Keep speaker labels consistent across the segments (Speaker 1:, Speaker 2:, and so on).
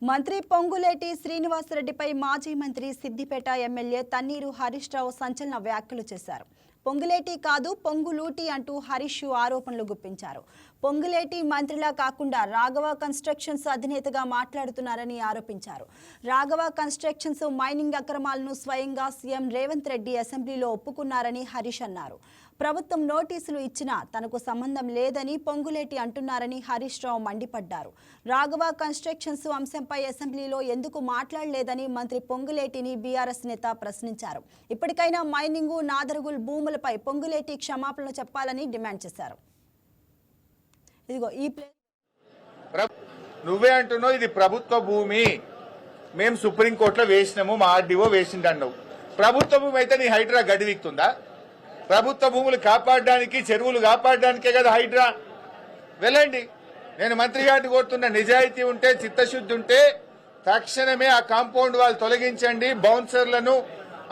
Speaker 1: మంత్రి పొంగులేటి శ్రీనివాసరెడ్డిపై మాజీ మంత్రి సిద్దిపేట ఎమ్మెల్యే తన్నీరు హరీష్ రావు సంచలన వ్యాఖ్యలు చేశారు. పొంగులేటి కాదు పొంగులూటి అంటూ హరీష్ ఆరోపణలు గుప్పించారు. పొంగులేటి మంత్రిలా కాకుండా రాఘవ కన్స్ట్రక్షన్స్ అధినేతగా మాట్లాడుతున్నారని ఆరోపించారు. రాఘవ కన్స్ట్రక్షన్స్ మైనింగ్ అక్రమాలను స్వయంగా సీఎం రేవంత్ రెడ్డి అసెంబ్లీలో ఒప్పుకున్నారని హరీష్ అన్నారు. ప్రభుత్వం నోటీసులు ఇచ్చినా తనకు సంబంధం లేదని పొంగులేటి అంటున్నారని హరీష్ రావు మండిపడ్డారు. రాఘవ కన్స్ట్రక్షన్స్ అంశంపై అసెంబ్లీలో ఎందుకు మాట్లాడలేదని మంత్రి పొంగులేటిని బీఆర్ఎస్ నేత ప్రశ్నించారు. ఇప్పటికైనా మైనింగ్ నాదరుగుల్ భూములపై పొంగులేటి క్షమాపణలు చెప్పాలని డిమాండ్ చేశారు. ఇదిగో ఈ
Speaker 2: నువ్వే అంటున్నావు ఇది ప్రభుత్వ భూమి, మేము సుప్రీంకోర్టులో వేసినాము, మా ఆర్డీఓ వేసిండన్నావు. ప్రభుత్వ భూమి అయితే నీ హైడ్రా గడివిక్తుందా? ప్రభుత్వ భూములు కాపాడడానికి, చెరువులు కాపాడడానికే కదా హైడ్రా. వెళ్ళండి, నేను మంత్రి గారిని కోరుతున్న, నిజాయితీ ఉంటే, చిత్తశుద్ధి ఉంటే తక్షణమే ఆ కాంపౌండ్ వాళ్ళు తొలగించండి, బౌన్సర్లను,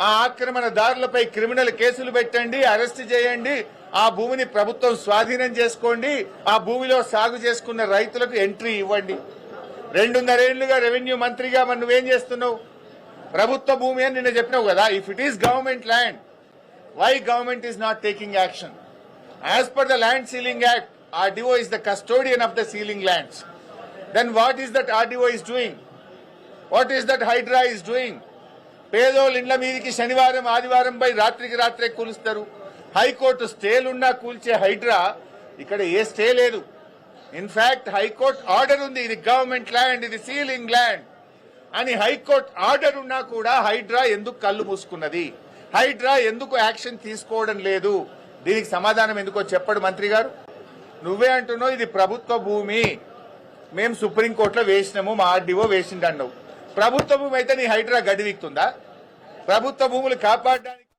Speaker 2: ఆ ఆక్రమణదారులపై క్రిమినల్ కేసులు పెట్టండి, అరెస్ట్ చేయండి, ఆ భూమిని ప్రభుత్వం స్వాధీనం చేసుకోండి, ఆ భూమిలో సాగు చేసుకున్న రైతులకు ఎంట్రీ ఇవ్వండి. 2.5 ఏళ్లుగా రెవెన్యూ మంత్రిగా మరి నువ్వేం చేస్తున్నావు? ప్రభుత్వ భూమి అని నిన్న చెప్పినావు కదా. If it is government land, why government is not taking action? As per the Land Ceiling Act, RDO is the custodian of the ceiling lands. Then what is that RDO is doing? What is that Hydra is doing? పేదోళ్ళ ఇండ్ల మీదకి శనివారం ఆదివారం పై రాత్రికి రాత్రే కూలుస్తారు. High court స్టేలున్నా కూల్చే Hydraa ఇక్కడ a stay లేదు. In fact high court order ఉంది, ఇది గవర్నమెంట్ ల్యాండ్, ఇది సీలింగ్ ల్యాండ్ అని హైకోర్టు ఆర్డర్ ఉన్నా కూడా హైడ్రా ఎందుకు కళ్ళు మూసుకున్నది? హైడ్రా ఎందుకు యాక్షన్ తీసుకోవడం లేదు? దీనికి సమాధానం ఎందుకో చెప్పడు మంత్రి గారు. నువ్వే అంటున్నావు ఇది ప్రభుత్వ భూమి, మేము సుప్రీంకోర్టులో వేసినాము, మా ఆర్డీఓ వేసిండన్నావు. ప్రభుత్వ భూమి అయితే నీ హైడ్రా గడివిక్తుందా? ప్రభుత్వ భూములు కాపాడడానికి